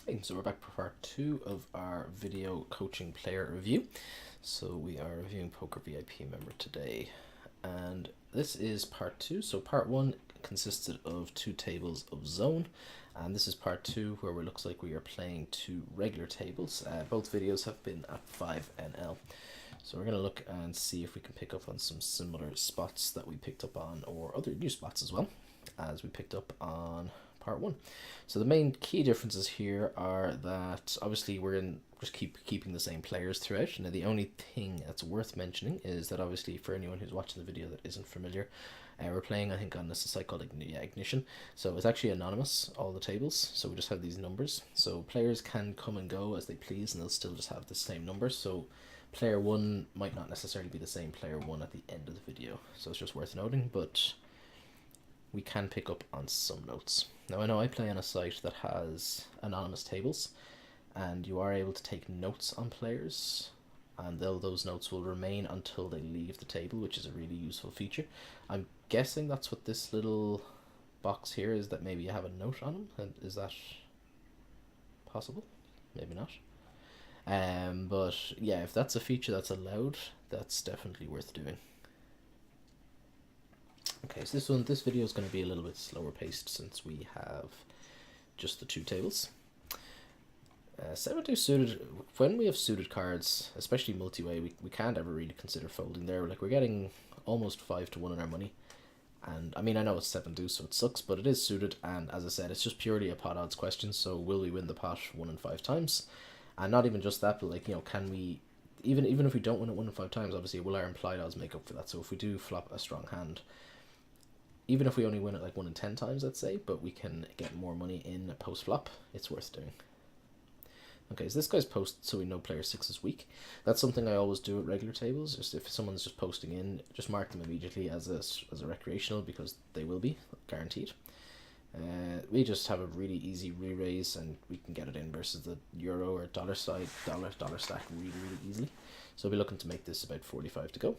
Hey, so we're back for part 2 of our video coaching player review. So we are reviewing Poker VIP member today, and this is part 2. So part 1 consisted of 2 tables of zone, and this is part 2 where it looks like we are playing 2 regular tables. Both videos have been at 5NL. So we're going to look and see if we can pick up on some similar spots that we picked up on, or other new spots as well, as we picked up on part 1. So the main key differences here are that obviously we're in just keeping the same players throughout. Now the only thing that's worth mentioning is that obviously for anyone who's watching the video that isn't familiar, we're playing I think on this site called Ignition. So it's actually anonymous, all the tables. So we just have these numbers. So players can come and go as they please, and they'll still just have the same numbers. So player 1 might not necessarily be the same player 1 at the end of the video. So it's just worth noting, but we can pick up on some notes. Now I know I play on a site that has anonymous tables, and you are able to take notes on players, and those notes will remain until they leave the table, which is a really useful feature. I'm guessing that's what this little box here is, that maybe you have a note on them. Is that possible? Maybe not. But yeah, if that's a feature that's allowed, that's definitely worth doing. Okay, so this video is going to be a little bit slower paced since we have just the 2 tables. 7-2 suited, when we have suited cards, especially multi-way, we can't ever really consider folding there. Like, we're getting almost 5-1 on our money. And I mean, I know it's 7-2, so it sucks, but it is suited. And as I said, it's just purely a pot odds question. So will we win the pot 1 in 5 times? And not even just that, but like, can we, even if we don't win it 1 in 5 times, obviously, will our implied odds make up for that? So if we do flop a strong hand, even if we only win it like 1 in 10 times, let's say, but we can get more money in post flop, it's worth doing. Okay, so this guy's post, so we know player 6 is weak. That's something I always do at regular tables. Just if someone's just posting in, just mark them immediately as a recreational, because they will be guaranteed. We just have a really easy re-raise, and we can get it in versus the euro or dollar side, dollar stack really easily. So we'll be looking to make this about 45 to go.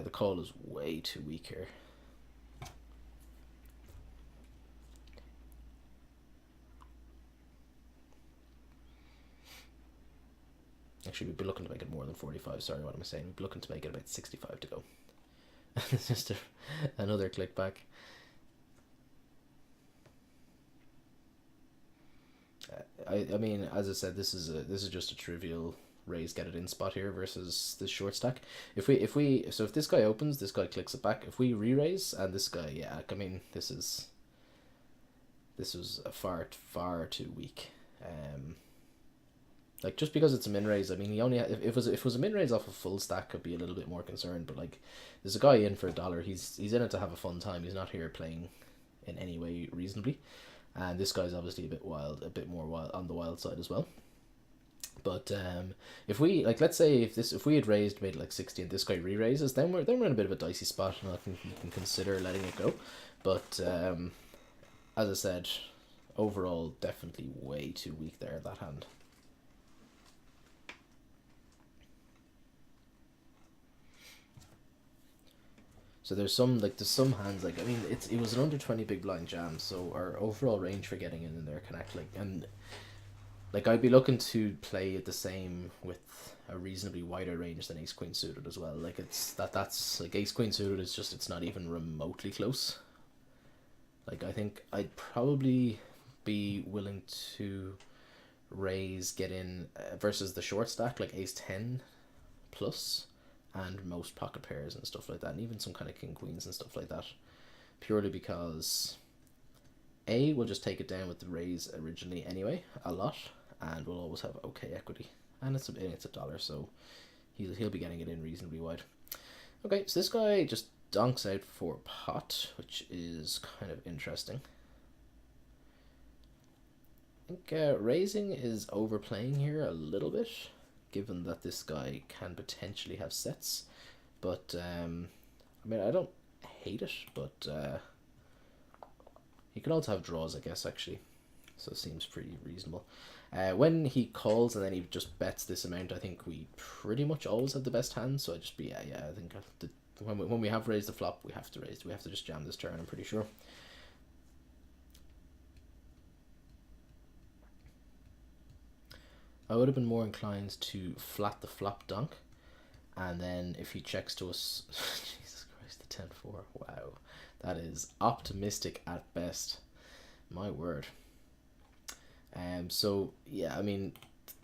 The call is way too weak here. Actually, we'd be looking to make it more than 45. Sorry, what am I saying? We'd be looking to make it about 65 to go. It's just another click back. I mean, as I said, this is just a trivial raise, get it in spot here versus this short stack. If this guy opens, this guy clicks it back. If we re-raise and this guy, yeah, I mean, this was a far too weak. Like, just because it's a min raise, I mean, he only if it was a min raise off a full stack, I'd be a little bit more concerned. But like, there's a guy in for $1. He's in it to have a fun time. He's not here playing in any way reasonably, and this guy's obviously a bit more wild on the wild side as well. But if we, like, let's say if we had raised, made like 60, and this guy re-raises, then we're in a bit of a dicey spot, and you can consider letting it go. But as I said, overall, definitely way too weak there, that hand. So there's some hands, like, I mean, it was an under 20 big blind jam, so our overall range for getting in there can act like, and like, I'd be looking to play it the same with a reasonably wider range than ace queen suited as well. Like, that's like ace queen suited is just, it's not even remotely close. Like, I think I'd probably be willing to raise, get in versus the short stack, like ace 10 plus, and most pocket pairs and stuff like that, and even some kind of king queens and stuff like that, purely because we'll just take it down with the raise originally anyway a lot, and we'll always have okay equity, and it's $1, so he'll be getting it in reasonably wide. Okay, so this guy just donks out for pot, which is kind of interesting. I think raising is overplaying here a little bit, given that this guy can potentially have sets. But I mean, I don't hate it, but he can also have draws, I guess, actually. So it seems pretty reasonable. When he calls and then he just bets this amount, I think we pretty much always have the best hand. So I just be, yeah, I think when we have raised the flop, we have to raise. We have to just jam this turn, I'm pretty sure. I would have been more inclined to flat the flop donk, and then if he checks to us, Jesus Christ, the 10-4. Wow, that is optimistic at best. My word. So yeah, I mean,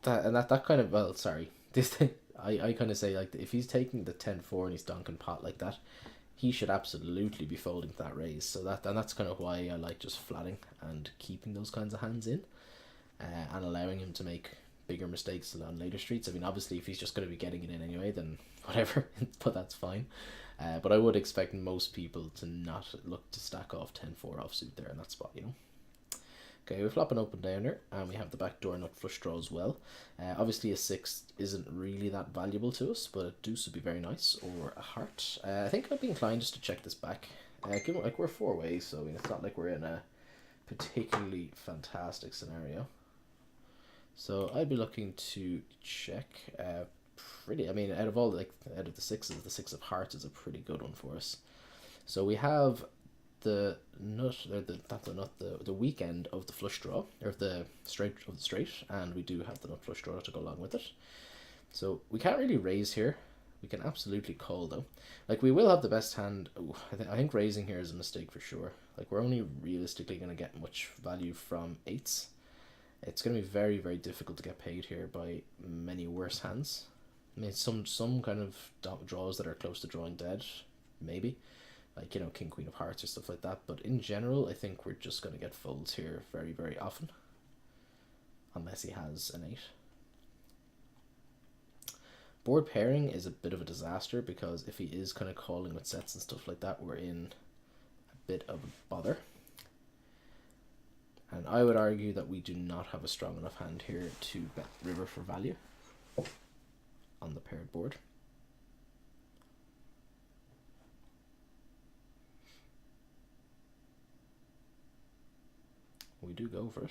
that kind of, well, sorry, this thing, I kind of say, like, if he's taking the 10-4 and he's donking pot like that, he should absolutely be folding that raise. So that's kind of why I like just flatting and keeping those kinds of hands in, and allowing him to make bigger mistakes on later streets. I mean, obviously, if he's just going to be getting it in anyway, then whatever, but that's fine. But I would expect most people to not look to stack off 10-4 offsuit there in that spot, you know. Okay, we flop an open downer, and we have the backdoor nut flush draw as well. Obviously, a 6 isn't really that valuable to us, but a deuce would be very nice, or a heart. I think I'd be inclined just to check this back. Given, like, we're 4 ways, so I mean, it's not like we're in a particularly fantastic scenario. So I'd be looking to check. Pretty. I mean, out of the sixes, the 6 of hearts is a pretty good one for us. So we have the nut, or the weekend of the flush draw, or the straight of the straight, and we do have the nut flush draw to go along with it. So we can't really raise here. We can absolutely call though. Like, we will have the best hand. Ooh, I think raising here is a mistake for sure. Like, we're only realistically going to get much value from 8s. It's going to be very, very difficult to get paid here by many worse hands. I mean, some kind of draws that are close to drawing dead, maybe. Like, you know, king, queen of hearts or stuff like that. But in general, I think we're just going to get folds here very, very often. Unless he has an 8. Board pairing is a bit of a disaster, because if he is kind of calling with sets and stuff like that, we're in a bit of a bother. And I would argue that we do not have a strong enough hand here to bet river for value on the paired board. We do go for it.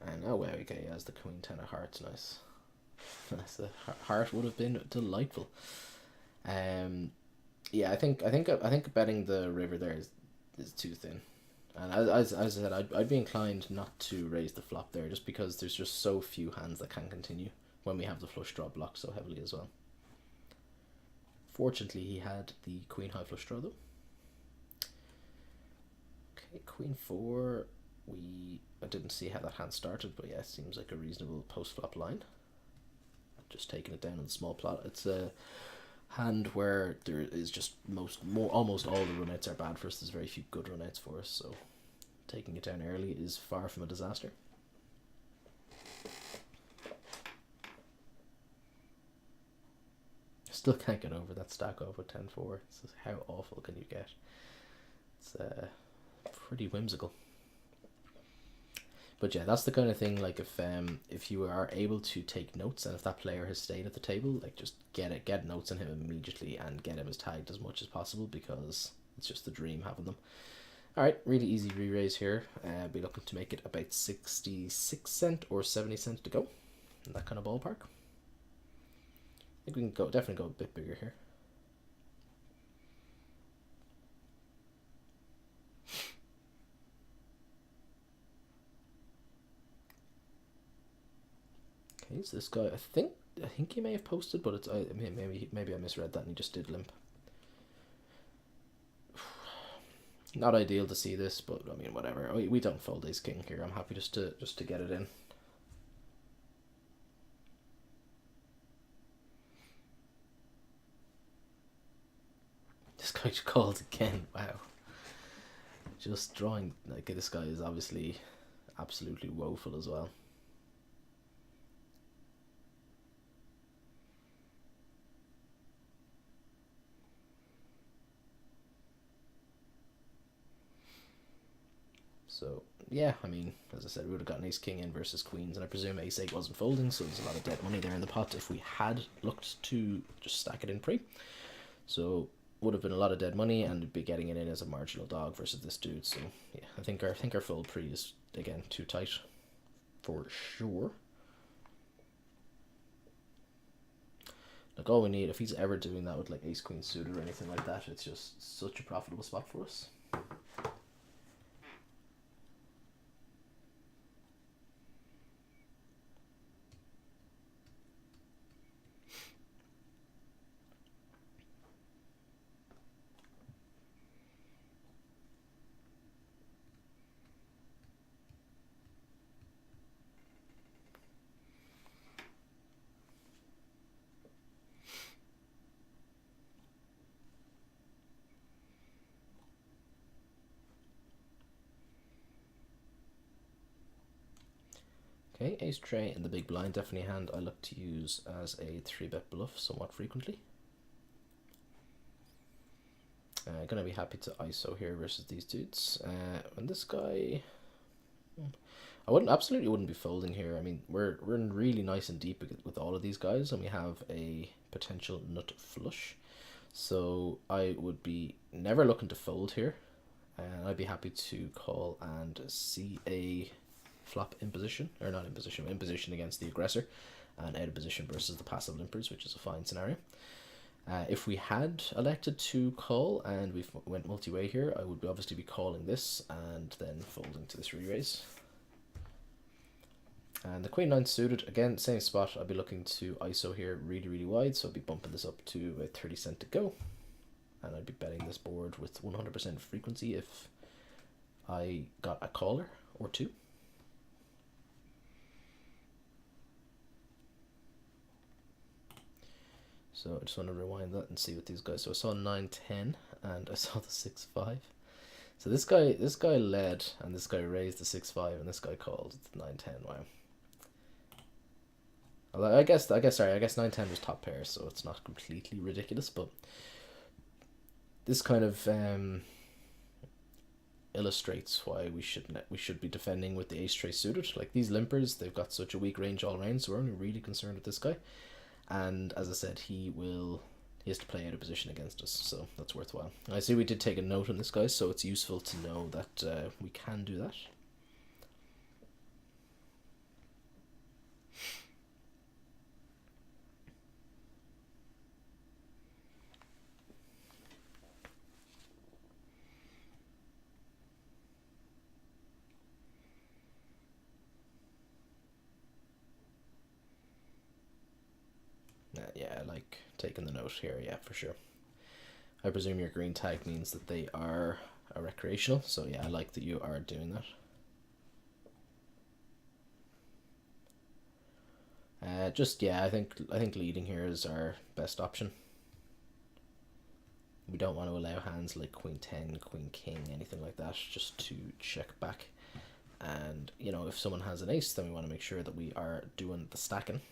And oh wow, okay, he has the queen 10 of hearts, nice. The heart would have been delightful. Yeah, I think betting the river there is too thin. And as I said, I'd be inclined not to raise the flop there, just because there's just so few hands that can continue when we have the flush draw blocked so heavily as well. Fortunately, he had the queen high flush draw though. Okay, queen 4. I didn't see how that hand started, but yeah, it seems like a reasonable post flop line. Just taking it down in the small plot. It's a hand where there is just almost all the runouts are bad for us. There's very few good runouts for us, so taking it down early is far from a disaster. Still can't get over that stack off with 10-4. How awful can you get? It's pretty whimsical. But yeah, that's the kind of thing, like, if you are able to take notes, and if that player has stayed at the table, like, just get notes on him immediately and get him as tagged as much as possible, because it's just the dream having them. Alright, really easy re-raise here. Be looking to make it about 66 cent or 70 cent to go, in that kind of ballpark. I think we can definitely go a bit bigger here. Okay, so this guy, I think he may have posted, but maybe I misread that and he just did limp. Not ideal to see this, but I mean, whatever. We don't fold ace king here. I'm happy just to get it in. This guy just called again. Wow. Just drawing, like, this guy is obviously absolutely woeful as well. So yeah, I mean, as I said, we would have gotten ace king in versus queens, and I presume ace 8 wasn't folding, so there's a lot of dead money there in the pot if we had looked to just stack it in pre. So would have been a lot of dead money, and be getting it in as a marginal dog versus this dude. So yeah, I think our fold pre is again too tight for sure. Like, all we need, if he's ever doing that with like ace queen suited or anything like that, it's just such a profitable spot for us. Okay, ace tray in the big blind, definitely a hand I look to use as a 3-bet bluff somewhat frequently. Gonna be happy to ISO here versus these dudes. And this guy, I absolutely wouldn't be folding here. I mean, we're really nice and deep with all of these guys, and we have a potential nut flush. So I would be never looking to fold here, and I'd be happy to call and see a flop in position, or not in position against the aggressor, and out of position versus the passive limpers, which is a fine scenario. If we had elected to call and we went multi-way here, I would obviously be calling this and then folding to this re-raise. And the queen nine suited, again, same spot. I'd be looking to ISO here really wide, so I'd be bumping this up to about 30 cent to go. And I'd be betting this board with 100% frequency if I got a caller or two. So I just want to rewind that and see what these guys. So I saw 9-10 and I saw the 6-5. So this guy led and this guy raised the 6-5 and this guy called the 9-10. Wow. Although I guess 9-10 was top pair, so it's not completely ridiculous, but this kind of illustrates why we should be defending with the ace tray suited. Like these limpers, they've got such a weak range all around, so we're only really concerned with this guy. And as I said, he has to play out of position against us, so that's worthwhile. And I see we did take a note on this guy, so it's useful to know that we can do that. Yeah, I like taking the note here, yeah, for sure. I presume your green tag means that they are a recreational, so yeah, I like that you are doing that. Yeah, I think leading here is our best option. We don't want to allow hands like queen 10, queen king, anything like that, just to check back. And you know, if someone has an ace, then we want to make sure that we are doing the stacking.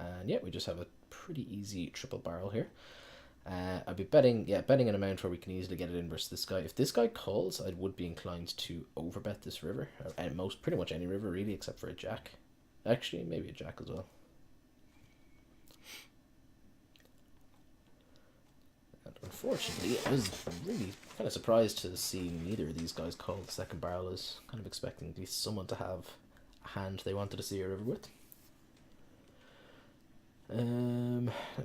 And yeah, we just have a pretty easy triple barrel here. I'd be betting an amount where we can easily get it in versus this guy. If this guy calls, I would be inclined to overbet this river, and pretty much any river really, except for a jack. Actually, maybe a jack as well. And unfortunately, I was really kind of surprised to see neither of these guys call the second barrel. I was kind of expecting at least someone to have a hand they wanted to see a river with. Let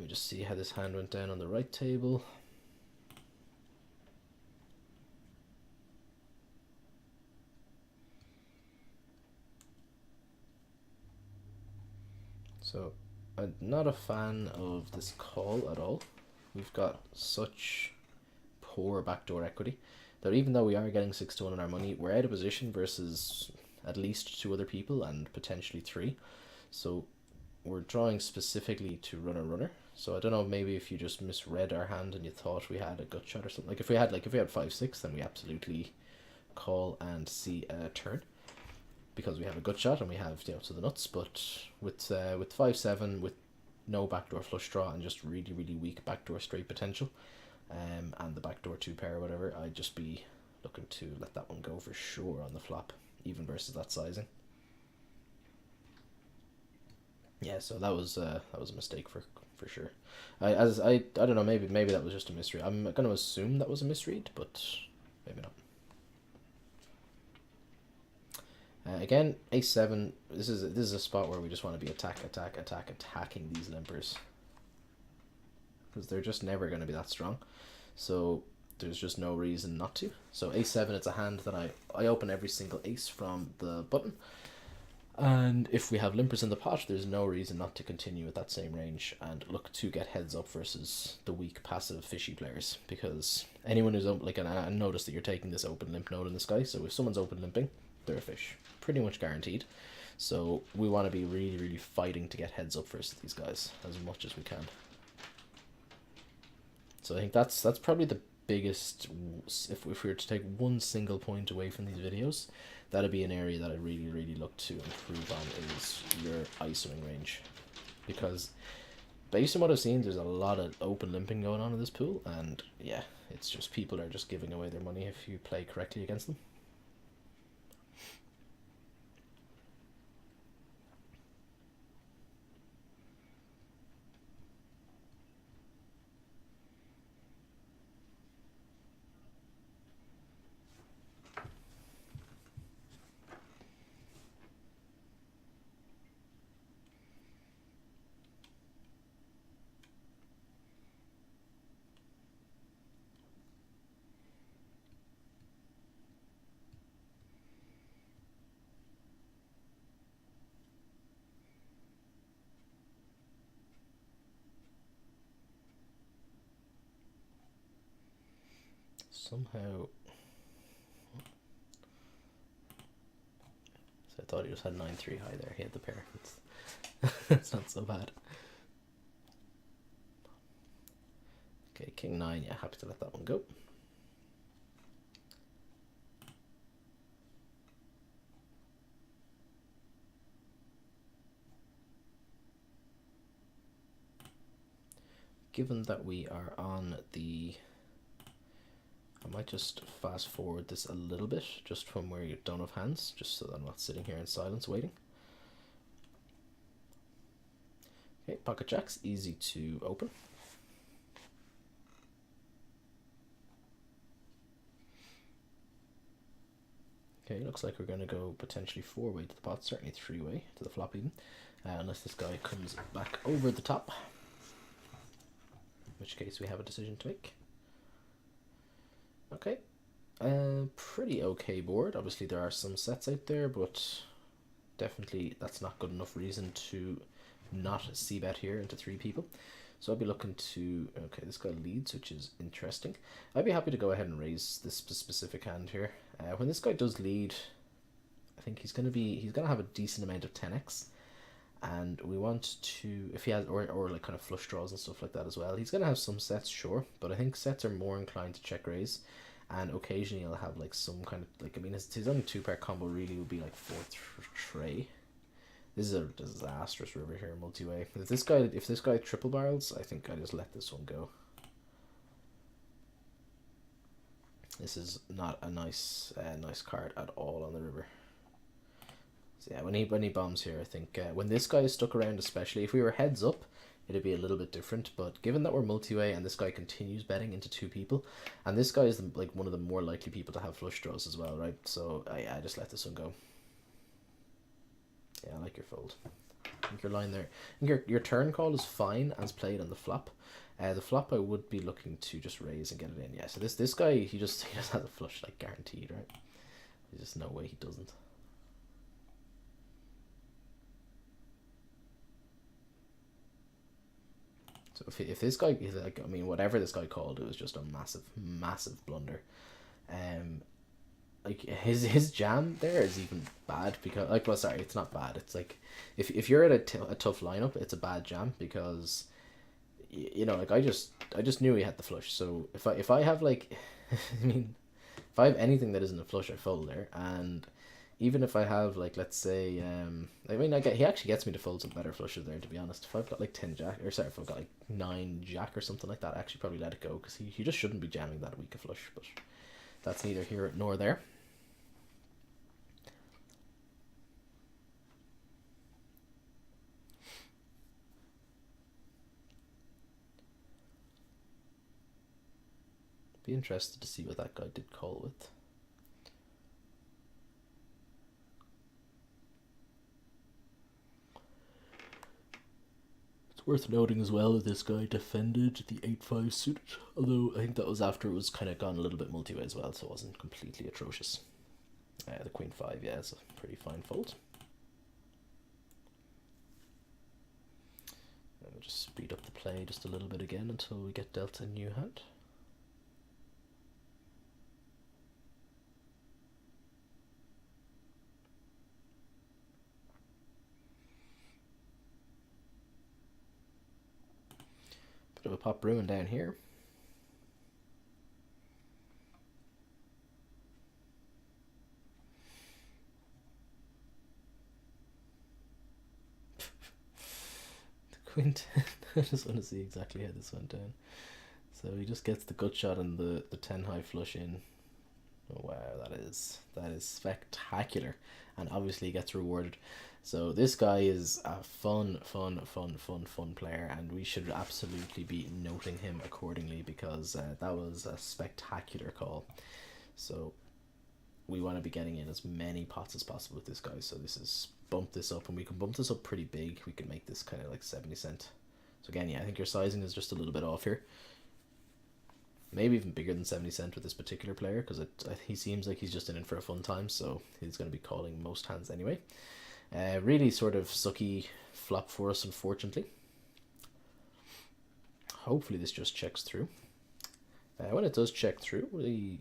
me just see how this hand went down on the right table. So I'm not a fan of this call at all. We've got such poor backdoor equity that even though we are getting 6-1 on our money, we're out of position versus at least 2 other people and potentially 3. So we're drawing specifically to runner. So I don't know, maybe if you just misread our hand and you thought we had a gut shot or something. Like if we had 5-6, then we absolutely call and see a turn because we have a gut shot and we have, you know, to the nuts. But with 5-7, with no backdoor flush draw and just really weak backdoor straight potential, and the backdoor 2 pair or whatever, I'd just be looking to let that one go for sure on the flop, even versus that sizing. Yeah, so that was a mistake for sure. I don't know, maybe that was just a misread. I'm gonna assume that was a misread, but maybe not. Again, ace-7. This is a spot where we just want to be attacking these limpers because they're just never going to be that strong. So there's just no reason not to. So ace-7, it's a hand that I open every single ace from the button. And if we have limpers in the pot, there's no reason not to continue with that same range and look to get heads up versus the weak passive fishy players. Because anyone who's open, and I notice that you're taking this open limp node in this guy, so if someone's open limping, they're a fish, pretty much guaranteed. So we want to be really fighting to get heads up versus these guys as much as we can. So I think that's probably the biggest, if we were to take one single point away from these videos, that'd be an area that I really look to improve on, is your ISOing range, because based on what I've seen, there's a lot of open limping going on in this pool, and yeah, it's just people are just giving away their money if you play correctly against them. Somehow, so I thought he just had 9-3 high there. He had the pair. It's not so bad. Okay, king 9. Yeah, happy to let that one go. Given that we are on the, I might just fast forward this a little bit, just from where you don't have hands, just so that I'm not sitting here in silence waiting. Okay, pocket jacks, easy to open. Okay, looks like we're going to go potentially 4-way to the pot, certainly 3-way to the flop even, unless this guy comes back over the top, in which case we have a decision to make. Okay, pretty okay board. Obviously there are some sets out there, but definitely that's not good enough reason to not c-bet here into 3 people. So I'll be looking to, okay, this guy leads, which is interesting. I'd be happy to go ahead and raise this specific hand here. When this guy does lead, I think he's gonna have a decent amount of 10x, and we want to, if he has, or like kind of flush draws and stuff like that as well. He's gonna have some sets, sure, but I think sets are more inclined to check raise, and occasionally he'll have like some kind of, like, I mean, his only 2-pair combo really would be like 4th tray. This is a disastrous river here, multi-way. If this guy triple barrels, I think I just let this one go. This is not a nice card at all on the river. So yeah, when he bombs here, I think when this guy is stuck around, especially if we were heads up, it'd be a little bit different. But given that we're multi-way and this guy continues betting into 2 people, and this guy is like one of the more likely people to have flush draws as well, right? So I just let this one go. Yeah, I like your fold. I think your line there. I think your turn call is fine as played on the flop. The flop I would be looking to just raise and get it in. Yeah, so this guy, he just has a flush, like, guaranteed, right? There's just no way he doesn't. So if this guy, like, I mean, whatever this guy called, it was just a massive blunder. Like his jam there is even bad because, like, well, sorry, it's not bad. It's like if you're at a tough lineup, it's a bad jam because, you know, like I just knew he had the flush. So if I have like, I mean, if I have anything that isn't a flush, I fold there. And even if I have, like, let's say, I mean, he actually gets me to fold some better flushes there, to be honest. If I've got like 10 jack, or sorry, if I've got like 9 jack or something like that, I actually probably let it go because he just shouldn't be jamming that weak a flush. But that's neither here nor there. Be interested to see what that guy did call with. It's worth noting as well that this guy defended the 8-5 suited, although I think that was after it was kind of gone a little bit multi-way as well, so it wasn't completely atrocious. The Queen 5, yeah, is a pretty fine fold. And we'll just speed up the play just a little bit again until we get dealt a new hand. Bit of a pop ruin down here. Queen 10. I just want to see exactly how this went down. So he just gets the gut shot and the 10 high flush in. Oh, wow, that is spectacular, and obviously he gets rewarded. So this guy is a fun player, and we should absolutely be noting him accordingly, because that was a spectacular call. So we want to be getting in as many pots as possible with this guy. So this is bump this up, and we can bump this up pretty big. We can make this kind of like 70 cent. So again, yeah, I think your sizing is just a little bit off here. Maybe even bigger than 70 cent with this particular player, because he seems like he's just in it for a fun time, so he's going to be calling most hands anyway. Really sort of sucky flop for us, unfortunately. Hopefully this just checks through. When it does check through, we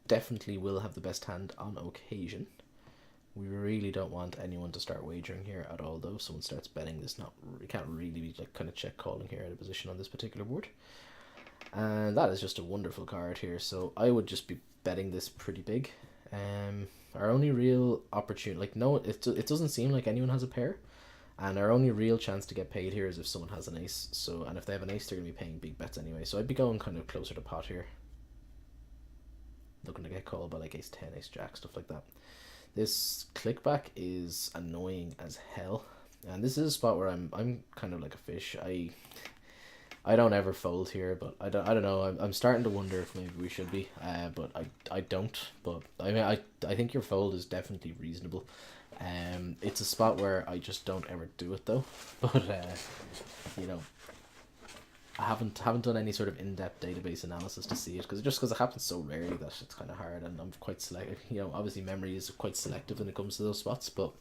definitely will have the best hand on occasion. We really don't want anyone to start wagering here at all, though. If someone starts betting, this can't really be like kind of check calling here out of position on this particular board. And that is just a wonderful card here, so I would just be betting this pretty big. Our only real opportunity, like, no, it doesn't seem like anyone has a pair, and our only real chance to get paid here is if someone has an ace. So, and if they have an ace, they're going to be paying big bets anyway, so I'd be going kind of closer to pot here, looking to get called by like ace 10, ace jack, stuff like that. This clickback is annoying as hell, and this is a spot where I'm kind of like a fish. I don't ever fold here, but I don't know. I'm starting to wonder if maybe we should be, but I don't. But I mean, I think your fold is definitely reasonable. It's a spot where I just don't ever do it though. But you know, I haven't done any sort of in-depth database analysis to see it, because it happens so rarely that it's kind of hard, and I'm quite selective. You know, obviously memory is quite selective when it comes to those spots, but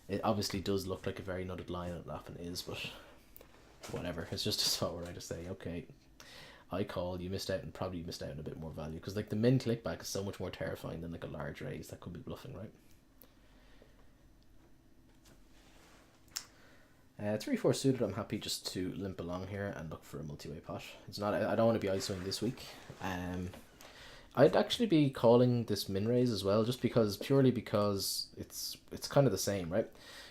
it obviously does look like a very nutted line, and it often is, but whatever. It's just a spot where I just say, okay, I call, you missed out, and probably missed out on a bit more value, because like the min clickback is so much more terrifying than like a large raise that could be bluffing, right? 3-4 suited, I'm happy just to limp along here and look for a multi-way pot. It's not, I don't want to be ISOing this week. I'd actually be calling this min raise as well, just purely because it's kind of the same, right?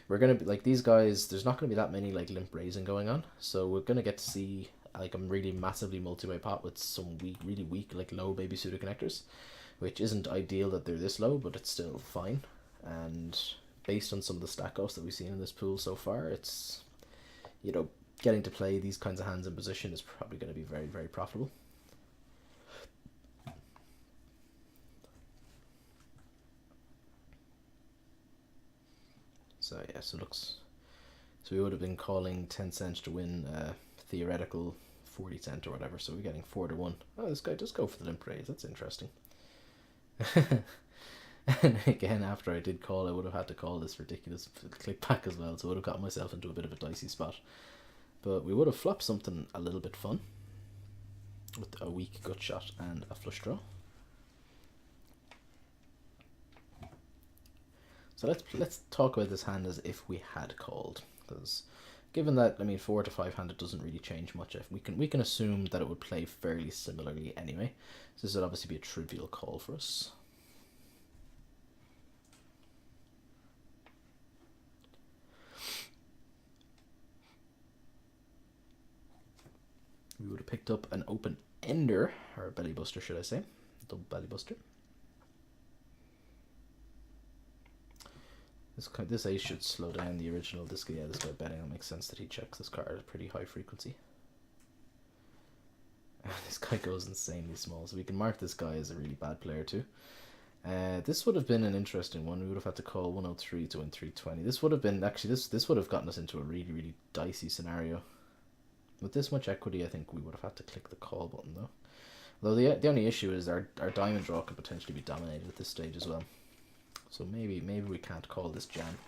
We're gonna be like these guys. There's not gonna be that many like limp raising going on, so we're gonna get to see like a really massively multi-way pot with some really weak, like low baby suited connectors, which isn't ideal that they're this low, but it's still fine. And based on some of the stack offs that we've seen in this pool so far, it's, you know, getting to play these kinds of hands in position is probably going to be very, very profitable. So yeah, so we would have been calling 10 cents to win theoretical 40 cent or whatever, so we're getting 4-1. Oh, this guy does go for the limp raise, that's interesting. And again, after I did call, I would have had to call this ridiculous click back as well, so I would have gotten myself into a bit of a dicey spot. But we would have flopped something a little bit fun with a weak gut shot and a flush draw. So let's talk about this hand as if we had called, because given that, I mean, 4 to 5 handed doesn't really change much. If we can assume that it would play fairly similarly anyway. So this would obviously be a trivial call for us. We would have picked up an open ender, or a belly buster, should I say? Double belly buster. This ace should slow down the original. This guy betting, it makes sense that he checks this card at pretty high frequency. This guy goes insanely small, so we can mark this guy as a really bad player too. This would have been an interesting one. We would have had to call 103 to win 320. This would have been, actually, this would have gotten us into a really, really dicey scenario. With this much equity, I think we would have had to click the call button though. Though the only issue is our diamond draw could potentially be dominated at this stage as well. So maybe we can't call this jam.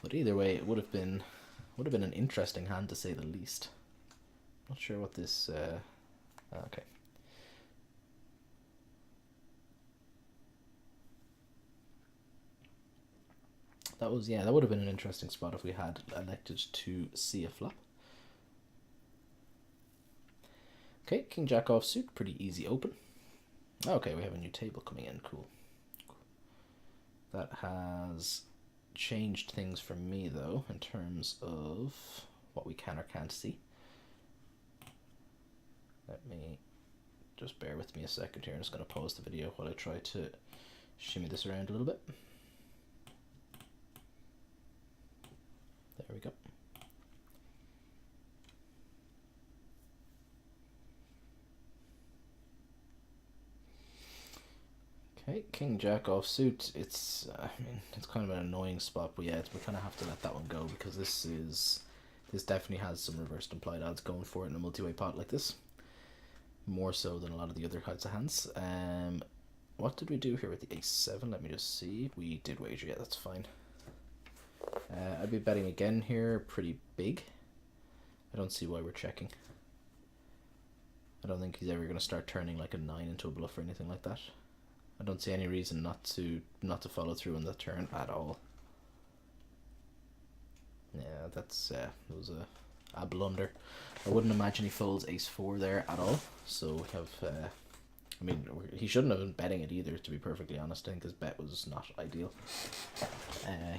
But either way, it would have been an interesting hand to say the least. Not sure what this okay. That would have been an interesting spot if we had elected to see a flop. Okay, King Jack offsuit, pretty easy open. Okay, we have a new table coming in, cool. That has changed things for me though, in terms of what we can or can't see. Let me just bear with me a second here. I'm just going to pause the video while I try to shimmy this around a little bit. There we go. Okay, King Jack offsuit. It's I mean, it's kind of an annoying spot, but yeah, we kind of have to let that one go because this definitely has some reversed implied odds going for it in a multi-way pot like this, more so than a lot of the other kinds of hands. What did we do here with the ace-7? Let me just see. We did wager. Yeah, that's fine. I'd be betting again here, pretty big. I don't see why we're checking. I don't think he's ever going to start turning like a 9 into a bluff or anything like that. I don't see any reason not to follow through on the turn at all. Yeah, that's it was a blunder. I wouldn't imagine he folds ace-4 there at all. So we have, I mean, he shouldn't have been betting it either, to be perfectly honest. I think his bet was not ideal.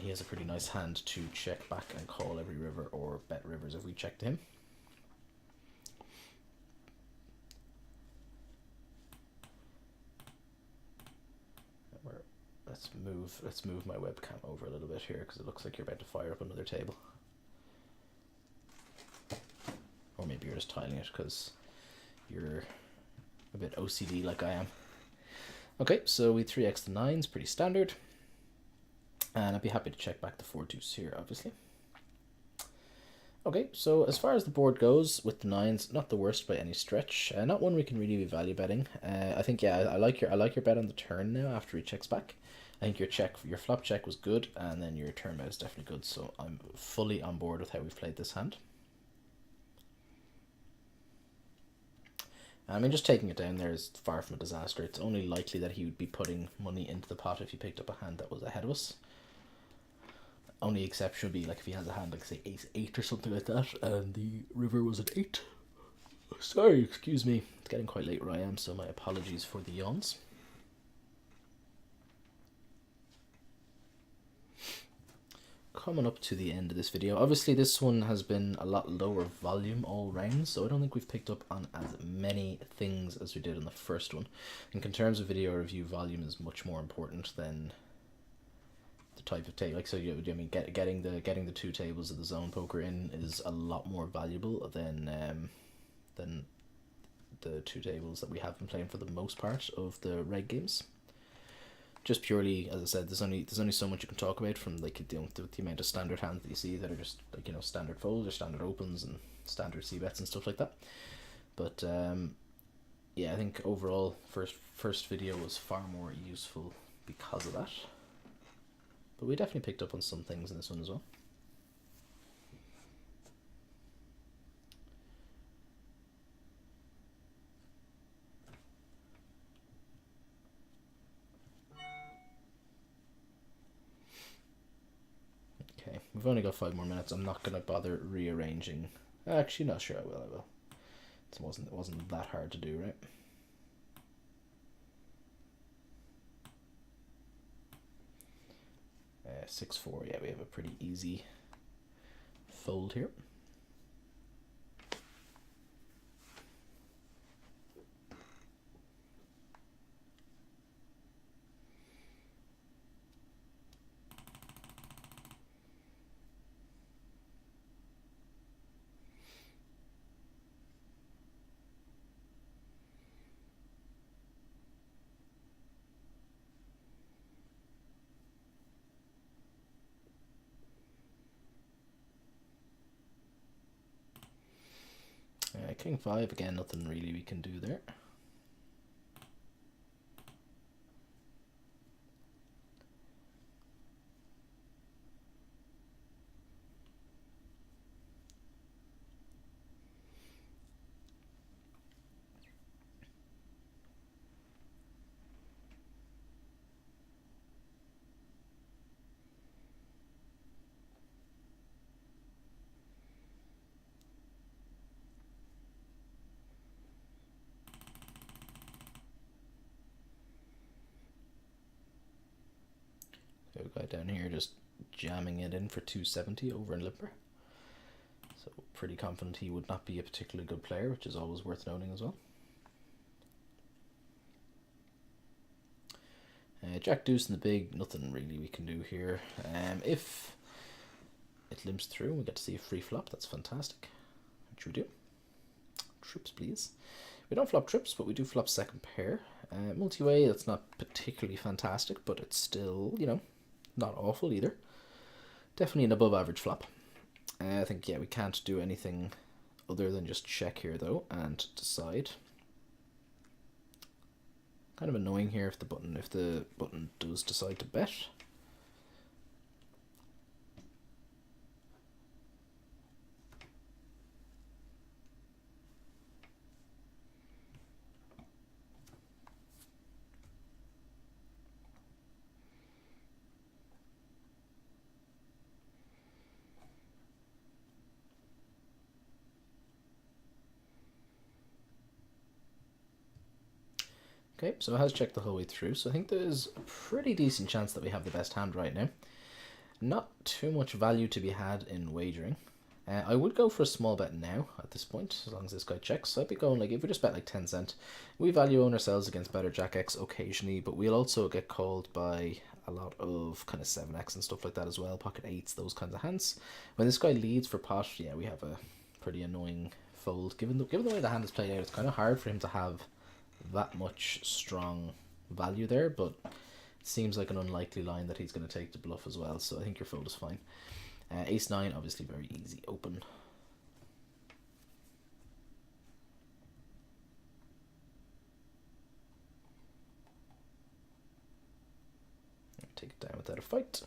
He has a pretty nice hand to check back and call every river or bet rivers if we check to him. Let's move my webcam over a little bit here because it looks like you're about to fire up another table. Or maybe you're just tiling it because you're a bit OCD like I am. Okay, so we 3x the 9s, pretty standard. And I'd be happy to check back the 4-2s here, obviously. Okay, so as far as the board goes with the 9s, not the worst by any stretch. Not one we can really be value betting. I think, yeah, I like your bet on the turn now after he checks back. I think your flop check was good, and then your turn bet is definitely good. So I'm fully on board with how we've played this hand. I mean, just taking it down there is far from a disaster. It's only likely that he would be putting money into the pot if he picked up a hand that was ahead of us. Only exception would be like if he has a hand like say ace-8 or something like that, and the river was an 8. Sorry, excuse me. It's getting quite late where I am, so my apologies for the yawns. Coming up to the end of this video. Obviously this one has been a lot lower volume all round, so I don't think we've picked up on as many things as we did on the first one. In terms of video review, volume is much more important than the type of table. Like, so I mean, getting the 2 tables of the zone poker in is a lot more valuable than the 2 tables that we have been playing for the most part of the reg games. Just purely, as I said, there's only so much you can talk about from like the amount of standard hands that you see that are just like, you know, standard folds or standard opens and standard c-bets and stuff like that. But yeah, I think overall first video was far more useful because of that. But we definitely picked up on some things in this one as well. Okay, we've only got 5 more minutes. I'm not gonna bother rearranging. Actually, not sure I will. It wasn't that hard to do, right? Uh, 6-4. Yeah, we have a pretty easy fold here. King 5, again, nothing really we can do there. So guy down here just jamming it in for 270 over in Limper. So pretty confident he would not be a particularly good player, which is always worth noting as well. Jack deuce in the big, nothing really we can do here. If it limps through and we get to see a free flop, that's fantastic. Which we do. Trips, please. We don't flop trips, but we do flop second pair. Multi-way, that's not particularly fantastic, but it's still, you know, not awful either. Definitely an above average flop. I think, yeah, we can't do anything other than just check here, though, and decide. Kind of annoying here if the button does decide to bet. Okay, so it has checked the whole way through, so I think there's a pretty decent chance that we have the best hand right now. Not too much value to be had in wagering. I would go for a small bet now at this point, as long as this guy checks. So I'd be going, like, if we just bet like 10 cent, we value own ourselves against better Jack X occasionally, but we'll also get called by a lot of kind of 7x and stuff like that as well, pocket 8s, those kinds of hands. When this guy leads for pot, yeah, we have a pretty annoying fold. Given the way the hand is played out, it's kind of hard for him to have that much strong value there, but it seems like an unlikely line that he's going to take to bluff as well, so I think your fold is fine. Ace 9, obviously very easy open. Take it down without a fight.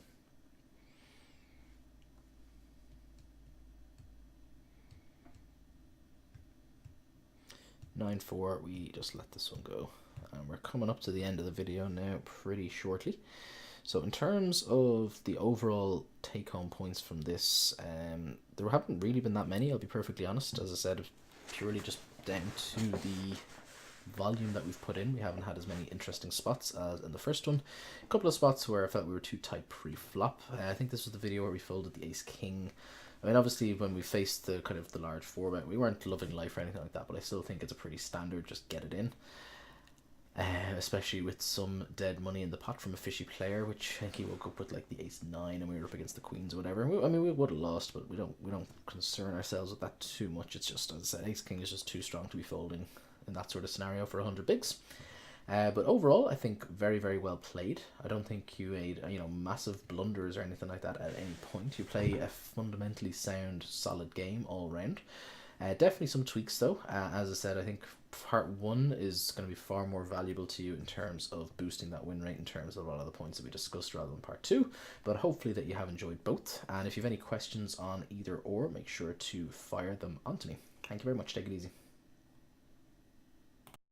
Nine four, we just let this one go. And we're coming up to the end of the video now pretty shortly. So in terms of the overall take-home points from this, there haven't really been that many, I'll be perfectly honest. As I said, purely just down to the volume that we've put in. We haven't had as many interesting spots as in the first one. A couple of spots where I felt we were too tight pre-flop. I think this was the video where we folded the ace-king. I mean, obviously, when we faced the kind of the large 4-bet, we weren't loving life or anything like that, but I still think it's a pretty standard, just get it in. Especially with some dead money in the pot from a fishy player, which I think he woke up with like the ace 9 and we were up against the queens or whatever. I mean, we would have lost, but we don't concern ourselves with that too much. It's just, as I said, ace king is just too strong to be folding in that sort of scenario for 100 bigs. But overall, I think very, very well played. I don't think you made massive blunders or anything like that at any point. You play a fundamentally sound, solid game all round. Definitely some tweaks though. As I said, I think part 1 is going to be far more valuable to you in terms of boosting that win rate in terms of a lot of the points that we discussed rather than part 2. But hopefully that you have enjoyed both. And if you have any questions on either or, make sure to fire them onto me. Thank you very much. Take it easy.